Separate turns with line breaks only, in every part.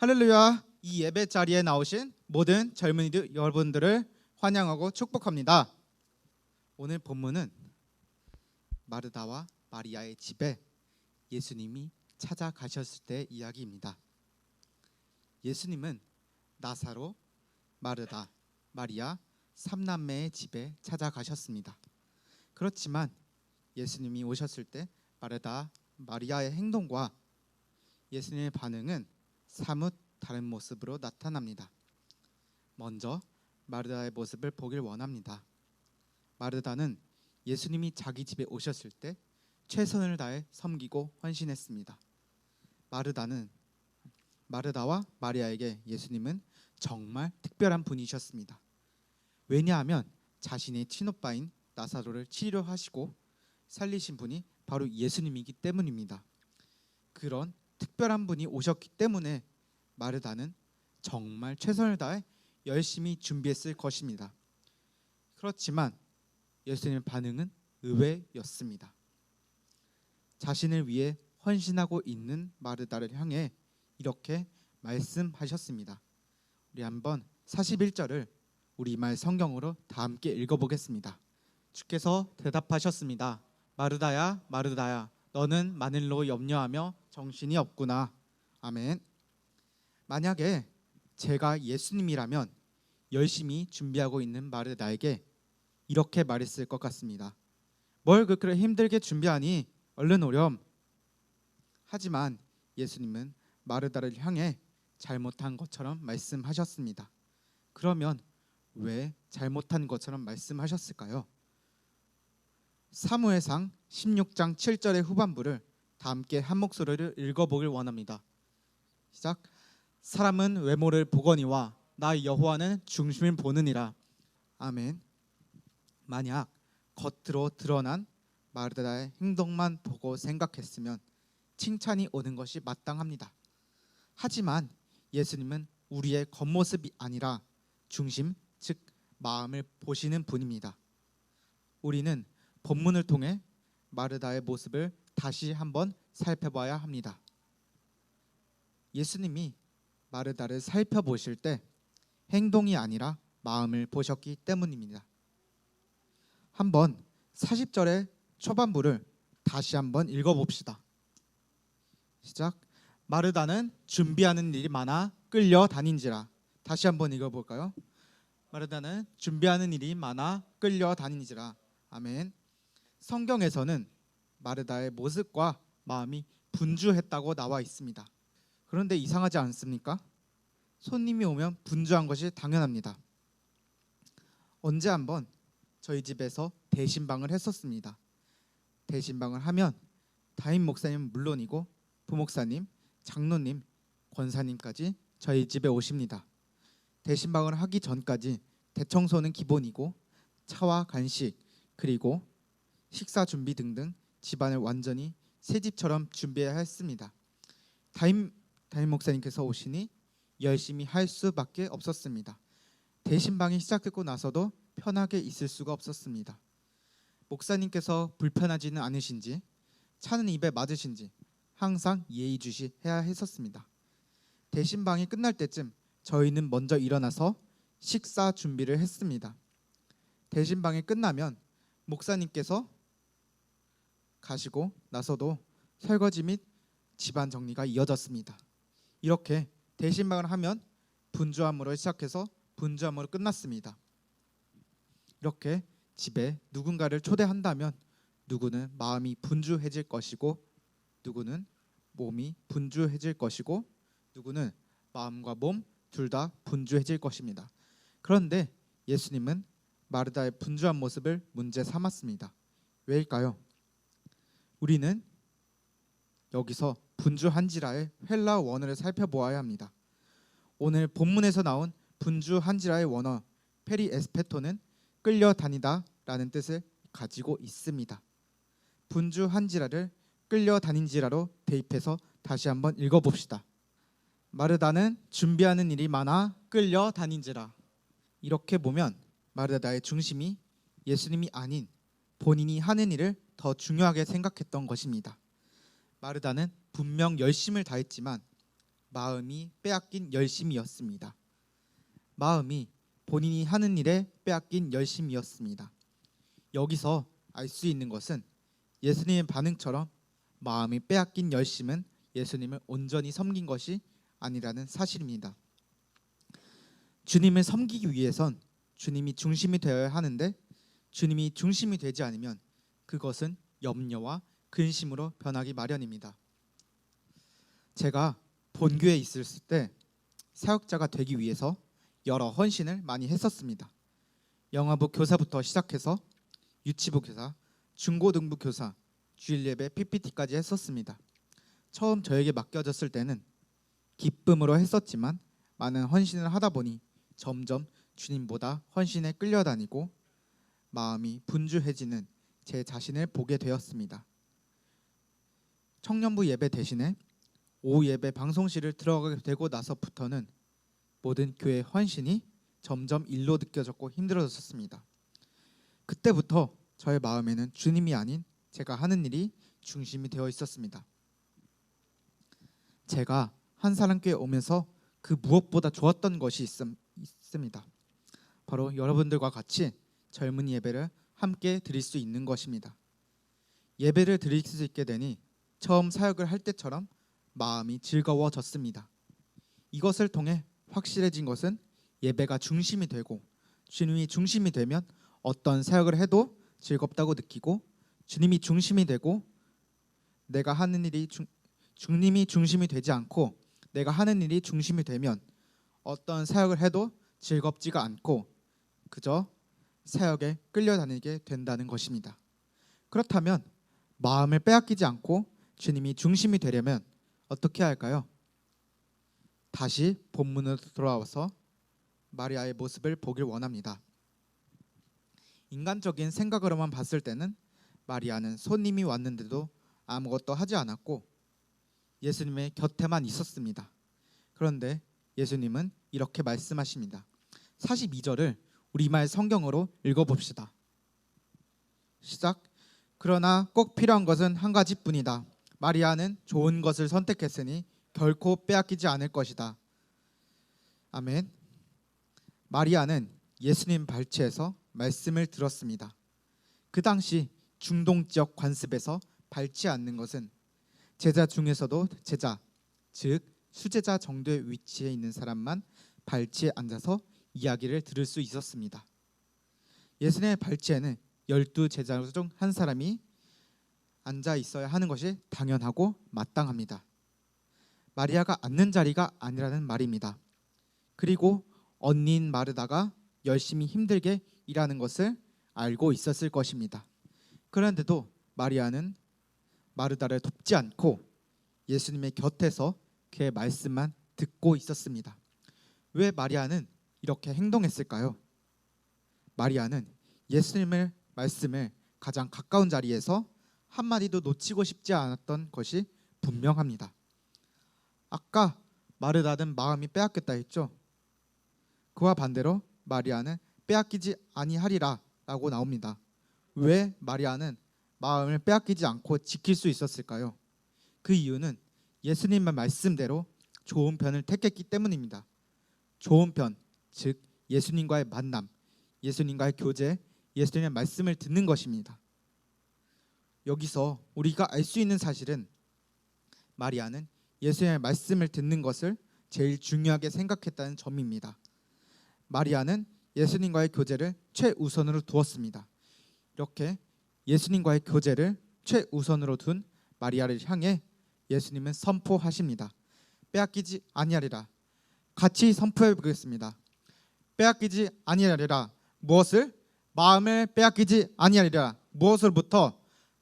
할렐루야. 이 예배 자리에 나오신 모든 젊은이들 여러분들을 환영하고 축복합니다. 오늘 본문은 마르다와 마리아의 집에 예수님이 찾아가셨을 때 이야기입니다. 예수님은 나사로, 마르다, 마리아 3남매의 집에 찾아가셨습니다. 그렇지만 예수님이 오셨을 때 마르다, 마리아의 행동과 예수님의 반응은 사뭇 다른 모습으로 나타납니다. 먼저 마르다의 모습을 보길 원합니다. 마르다는 예수님이 자기 집에 오셨을 때 최선을 다해 섬기고 헌신했습니다. 마르다와 마리아에게 예수님은 정말 특별한 분이셨습니다. 왜냐하면 자신의 친오빠인 나사로를 치료하시고 살리신 분이 바로 예수님이기 때문입니다. 그런 특별한 분이 오셨기 때문에 마르다는 정말 최선을 다해 열심히 준비했을 것입니다. 그렇지만 예수님의 반응은 의외였습니다. 자신을 위해 헌신하고 있는 마르다를 향해 이렇게 말씀하셨습니다. 우리 한번 41절을 우리말 성경으로 다 함께 읽어보겠습니다. 주께서 대답하셨습니다. 마르다야, 마르다야, 너는 많은 일로 염려하며 정신이 없구나. 아멘. 만약에 제가 예수님이라면 열심히 준비하고 있는 마르다에게 이렇게 말했을 것 같습니다. 뭘 그렇게 힘들게 준비하니? 얼른 오렴. 하지만 예수님은 마르다를 향해 잘못한 것처럼 말씀하셨습니다. 그러면 왜 잘못한 것처럼 말씀하셨을까요? 사무엘상 16장 7절의 후반부를 다 함께 한 목소리를 읽어보길 원합니다. 시작. 사람은 외모를 보거니와 나 여호와는 중심을 보느니라. 아멘. 만약 겉으로 드러난 마르다의 행동만 보고 생각했으면 칭찬이 오는 것이 마땅합니다. 하지만 예수님은 우리의 겉모습이 아니라 중심, 즉 마음을 보시는 분입니다. 우리는 본문을 통해 마르다의 모습을 다시 한번 살펴봐야 합니다. 예수님이 마르다를 살펴보실 때 행동이 아니라 마음을 보셨기 때문입니다. 한번 40절의 초반부를 다시 한번 읽어봅시다. 시작. 마르다는 준비하는 일이 많아 끌려다닌지라. 다시 한번 읽어볼까요? 마르다는 준비하는 일이 많아 끌려다니니라. 아멘. 성경에서는 마르다의 모습과 마음이 분주했다고 나와 있습니다. 그런데 이상하지 않습니까? 손님이 오면 분주한 것이 당연합니다. 언제 한번 저희 집에서 대신방을 했었습니다. 대신방을 하면 담임 목사님은 물론이고 부목사님, 장로님, 권사님까지 저희 집에 오십니다. 대신방을 하기 전까지 대청소는 기본이고 차와 간식 그리고 식사 준비 등등 집안을 완전히 새 집처럼 준비해야 했습니다. 담임 목사님께서 오시니 열심히 할 수밖에 없었습니다. 대신방이 시작되고 나서도 편하게 있을 수가 없었습니다. 목사님께서 불편하지는 않으신지 차는 입에 맞으신지 항상 예의주시해야 했었습니다. 대신방이 끝날 때쯤 저희는 먼저 일어나서 식사 준비를 했습니다. 대신방이 끝나면 목사님께서 가시고 나서도 설거지 및 집안 정리가 이어졌습니다. 이렇게 대신방을 하면 분주함으로 시작해서 분주함으로 끝났습니다. 이렇게 집에 누군가를 초대한다면 누구는 마음이 분주해질 것이고 누구는 몸이 분주해질 것이고 누구는 마음과 몸 둘 다 분주해질 것입니다. 그런데 예수님은 마르다의 분주한 모습을 문제 삼았습니다. 왜일까요? 우리는 여기서 분주한지라의 헬라 원어를 살펴보아야 합니다. 오늘 본문에서 나온 분주한지라의 원어 페리에스페토는 끌려다니다 라는 뜻을 가지고 있습니다. 분주한지라를 끌려다닌지라로 대입해서 다시 한번 읽어봅시다. 마르다는 준비하는 일이 많아 끌려다닌지라. 이렇게 보면 마르다의 중심이 예수님이 아닌 본인이 하는 일을 더 중요하게 생각했던 것입니다. 마르다는 분명 열심을 다했지만 마음이 빼앗긴 열심이었습니다. 마음이 본인이 하는 일에 빼앗긴 열심이었습니다. 여기서 알 수 있는 것은 예수님의 반응처럼 마음이 빼앗긴 열심은 예수님을 온전히 섬긴 것이 아니라는 사실입니다. 주님을 섬기기 위해선 주님이 중심이 되어야 하는데 주님이 중심이 되지 않으면 그것은 염려와 근심으로 변하기 마련입니다. 제가 본교에 있을 때 사역자가 되기 위해서 여러 헌신을 많이 했었습니다. 영화부 교사부터 시작해서 유치부 교사, 중고등부 교사, 주일예배 PPT까지 했었습니다. 처음 저에게 맡겨졌을 때는 기쁨으로 했었지만 많은 헌신을 하다 보니 점점 주님보다 헌신에 끌려다니고 마음이 분주해지는 제 자신을 보게 되었습니다. 청년부 예배 대신에 오후 예배 방송실을 들어가게 되고 나서부터는 모든 교회 헌신이 점점 일로 느껴졌고 힘들어졌습니다. 그때부터 저의 마음에는 주님이 아닌 제가 하는 일이 중심이 되어 있었습니다. 제가 한 사람교회 오면서 그 무엇보다 좋았던 것이 있습니다. 바로 여러분들과 같이 젊은 예배를 함께 드릴 수 있는 것입니다. 예배를 드릴 수 있게 되니 처음 사역을 할 때처럼 마음이 즐거워졌습니다. 이것을 통해 확실해진 것은 예배가 중심이 되고 주님이 중심이 되면 어떤 사역을 해도 즐겁다고 느끼고 주님이 중심이 되고 내가 하는 일이 주님이 중심이 되지 않고 내가 하는 일이 중심이 되면 어떤 사역을 해도 즐겁지가 않고 그저 사역에 끌려다니게 된다는 것입니다. 그렇다면 마음을 빼앗기지 않고 주님이 중심이 되려면 어떻게 할까요? 다시 본문으로 돌아와서 마리아의 모습을 보길 원합니다. 인간적인 생각으로만 봤을 때는 마리아는 손님이 왔는데도 아무것도 하지 않았고 예수님의 곁에만 있었습니다. 그런데 예수님은 이렇게 말씀하십니다. 42절을 우리말 성경으로 읽어봅시다. 시작. 그러나 꼭 필요한 것은 한 가지뿐이다. 마리아는 좋은 것을 선택했으니 결코 빼앗기지 않을 것이다. 아멘. 마리아는 예수님 발치에서 말씀을 들었습니다. 그 당시 중동 지역 관습에서 밟지 않는 것은 제자 중에서도 제자, 즉 수제자 정도의 위치에 있는 사람만 발치에 앉아서 이야기를 들을 수 있었습니다. 예수님의 발치에는 12제자 중 한 사람이 앉아 있어야 하는 것이 당연하고 마땅합니다. 마리아가 앉는 자리가 아니라는 말입니다. 그리고 언니인 마르다가 열심히 힘들게 일하는 것을 알고 있었을 것입니다. 그런데도 마리아는 마르다를 돕지 않고 예수님의 곁에서 그의 말씀만 듣고 있었습니다. 왜 마리아는 이렇게 행동했을까요? 마리아는 예수님의 말씀을 가장 가까운 자리에서 한마디도 놓치고 싶지 않았던 것이 분명합니다. 아까 마르다는 마음이 빼앗겼다 했죠. 그와 반대로 마리아는 빼앗기지 아니하리라 라고 나옵니다. 왜 마리아는 마음을 빼앗기지 않고 지킬 수 있었을까요? 그 이유는 예수님의 말씀대로 좋은 편을 택했기 때문입니다. 좋은 편, 즉 예수님과의 만남, 예수님과의 교제, 예수님의 말씀을 듣는 것입니다. 여기서 우리가 알 수 있는 사실은 마리아는 예수님의 말씀을 듣는 것을 제일 중요하게 생각했다는 점입니다. 마리아는 예수님과의 교제를 최우선으로 두었습니다. 이렇게 예수님과의 교제를 최우선으로 둔 마리아를 향해 예수님은 선포하십니다. 빼앗기지 아니하리라. 같이 선포해 보겠습니다. 빼앗기지 아니하리라. 무엇을? 마음을 빼앗기지 아니하리라. 무엇으로부터?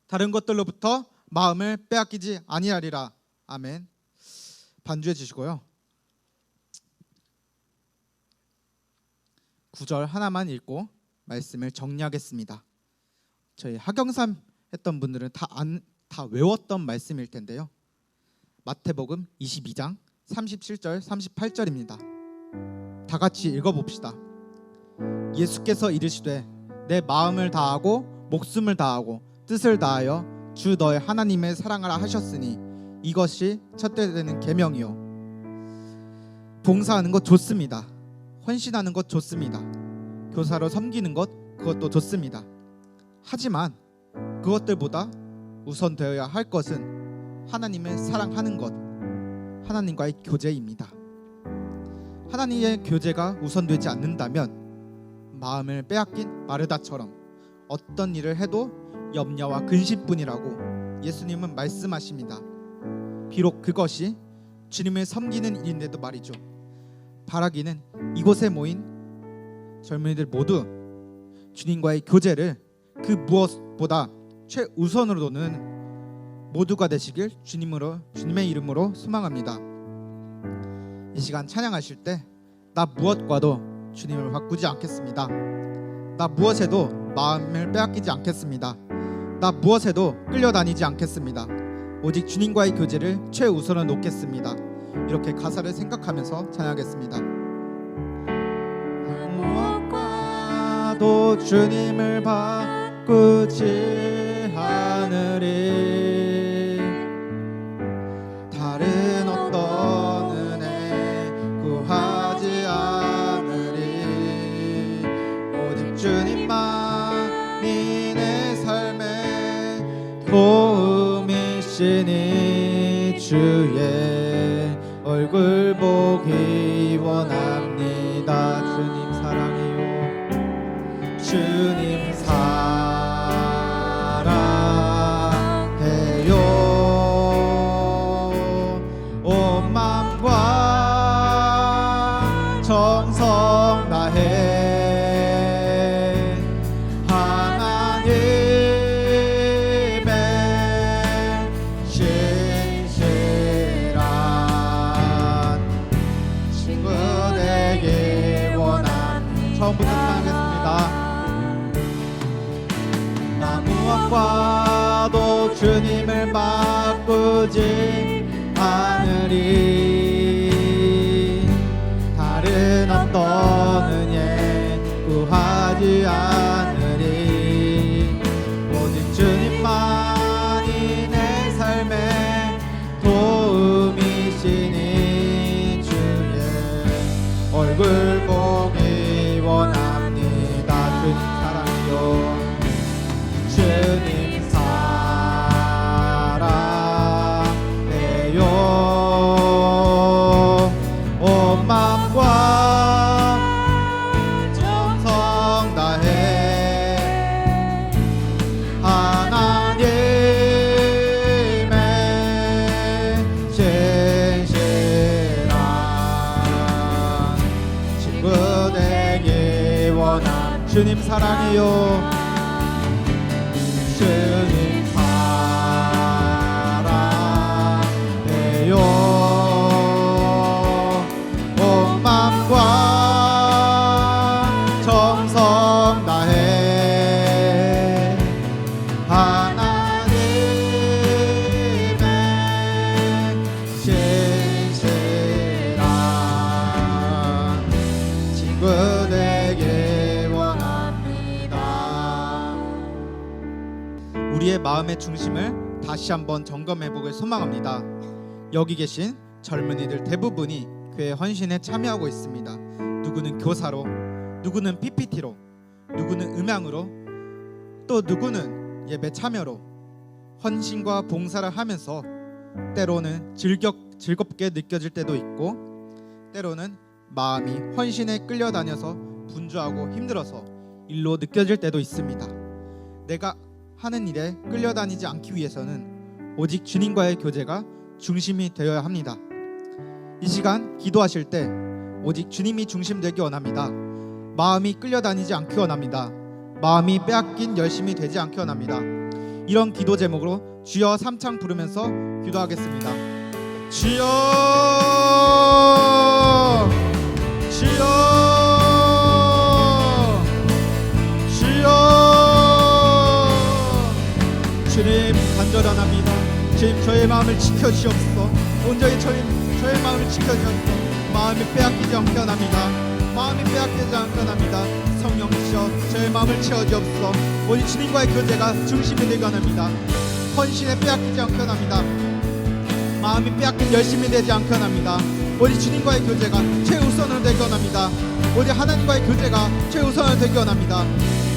다른 것들로부터 마음을 빼앗기지 아니하리라. 아멘. 반주해 주시고요. 9절 하나만 읽고 말씀을 정리하겠습니다. 저희 하경삼 했던 분들은 다 외웠던 말씀일 텐데요. 마태복음 22장 37절 38절입니다. 다 같이 읽어봅시다. 예수께서 이르시되 내 마음을 다하고 목숨을 다하고 뜻을 다하여 주 너의 하나님을 사랑하라 하셨으니 이것이 첫째 되는 계명이요 봉사하는 것 좋습니다. 헌신하는 것 좋습니다. 교사로 섬기는 것, 그것도 좋습니다. 하지만 그것들보다 우선되어야 할 것은 하나님을 사랑하는 것, 하나님과의 교제입니다. 하나님의 교제가 우선되지 않는다면 마음을 빼앗긴 마르다처럼 어떤 일을 해도 염려와 근심뿐이라고 예수님은 말씀하십니다. 비록 그것이 주님을 섬기는 일인데도 말이죠. 바라기는 이곳에 모인 젊은이들 모두 주님과의 교제를 그 무엇보다 최우선으로 두는 모두가 되시길 주님의 이름으로 소망합니다. 이 시간 찬양하실 때 나 무엇과도 주님을 바꾸지 않겠습니다. 나 무엇에도 마음을 빼앗기지 않겠습니다. 나 무엇에도 끌려다니지 않겠습니다. 오직 주님과의 교제를 최우선으로 놓겠습니다. 이렇게 가사를 생각하면서 찬양하겠습니다. 무엇과도 주님을 바꾸지 않으리. 다른 어떤 은혜 구하지 않으리. 오직 주님만이 내 삶의 도움이시니 주의 얼굴 보기 원합니다. 주님 사랑해요. 주님 사랑해요. 온 마음과 정성 다해 하나님의 신실한 친구 되기 원합니다. 처음부터 찬양하겠습니다. 나 무엇과도 주님을 바꾸지 않으리. 다른 어떤 은혜 구하지 않으리. 오직 주님만이 내 삶의 도움이시니 주의 얼굴 보기 원합니다. 주님 사랑해요. 주님 사랑해요. 온 마음과 정성 다해 하나님의 신실한 친구 되기 원합니다. 주님 사랑해요. 주님 사랑해요. 온 마음과 정성 다해 하나님의 신실한 친구 되기 원합니다. 우리의 마음의 중심을 다시 한번 점검해보길 소망합니다. 여기 계신 젊은이들 대부분이 교회 헌신에 참여하고 있습니다. 누구는 교사로, 누구는 PPT로, 누구는 음향으로, 또 누구는 예배 참여로 헌신과 봉사를 하면서 때로는 즐겁게 느껴질 때도 있고, 때로는 마음이 헌신에 끌려다녀서 분주하고 힘들어서 일로 느껴질 때도 있습니다. 내가 하는 일에 끌려다니지 않기 위해서는 오직 주님과의 교제가 중심이 되어야 합니다. 이 시간 기도하실 때 오직 주님이 중심 되기 원합니다. 마음이 끌려다니지 않기 원합니다. 마음이 빼앗긴 열심이 되지 않기 원합니다. 이런 기도 제목으로 주여 삼창 부르면서 기도하겠습니다. 주여 주여 주여. 주님 간절하나이다. 주님 저의 마음을 지켜주옵소서. 온전히 저의 마음을 지켜주옵소서. 마음이 빼앗기지 않게 원합니다. 마음이 빼앗기지 않게 원합니다. 성령이시여 저의 마음을 채워주옵소서. 오직 주님과의 교제가 중심이 되기 원합니다. 헌신에 빼앗기지 않게 원합니다. 마음이 빼앗긴 열심이 되지 않게 원합니다. 우리 주님과의 교제가 최우선으로 되기 원합니다. 우리 하나님과의 교제가 최우선으로 되기 원합니다.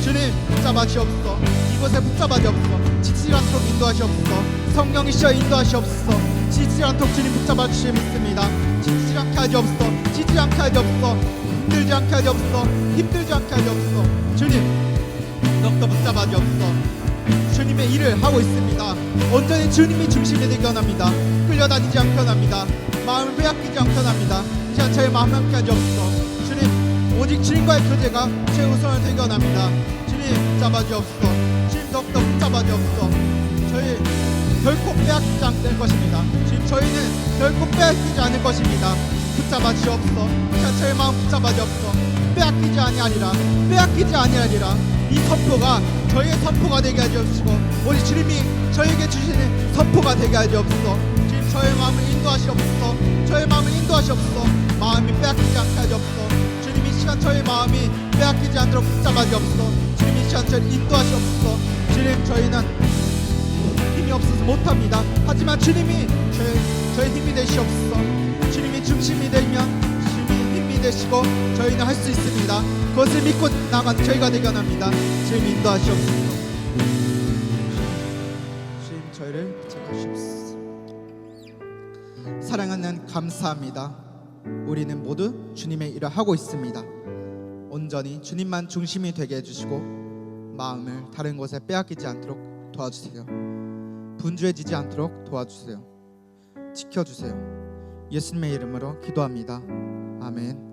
주님 붙잡아 주옵소서. 이곳에 붙잡아 주옵소서. 지치지 않도록 인도하시옵소서. 성령이시여 인도하시옵소서. 지치지 않도록 주님 붙잡아 주시기 믿습니다. 지치지 않게 하시옵소서. 지치지 않게 하시옵소서. 힘들지 않게 하시옵소서. 힘들지 않게 하시옵소서. 주님 더욱더 붙잡아 주옵소서. 주님의 일을 하고 있습니다. 온전히 주님이 중심이 되기 원합니다. 끌려다니지 않게 원합니다. 마음을 빼앗기지 않게 원합니다. 이 시간 저의 마음 함께 하시옵소서. 주님 오직 주님과의 교제가 최우선을 되기 원합니다. 주님 붙잡아 주옵소서. 주님 더욱더 붙잡아 주옵소서. 저희 결코 빼앗기지 않을 것입니다. 주님 저희는 결코 빼앗기지 않을 것입니다. 붙잡아 주옵소서. 이 시간 저의 마음 붙잡아 주옵소서. 빼앗기지 아니하리라. 빼앗기지 아니하리라. 이 선포가 저희의 선포가 되게 하시옵시고 우리 주님이 저에게 주시는 선포가 되게 하시옵소서. 주님 저의 마음을 인도하시옵소서. 저의 마음을 인도하시옵소서. 마음이 빼앗기지 않게 하시옵소서. 주님 이 시간 저의 마음이 빼앗기지 않도록 붙잡아 주옵소서. 주님 이 시간 저를 인도하시옵소서. 주님 저희는 힘이 없어서 못합니다. 하지만 주님이 저의 힘이 되시옵소서. 주님이 중심이 되면 되시고 저희는 할 수 있습니다. 그것을 믿고 나가는 저희가 되기 원합니다. 주님 인도하시옵소서. 주님 저희를 붙잡으시옵소서. 사랑하는 감사합니다. 우리는 모두 주님의 일을 하고 있습니다. 온전히 주님만 중심이 되게 해주시고 마음을 다른 곳에 빼앗기지 않도록 도와주세요. 분주해지지 않도록 도와주세요. 지켜주세요. 예수님의 이름으로 기도합니다. 아멘.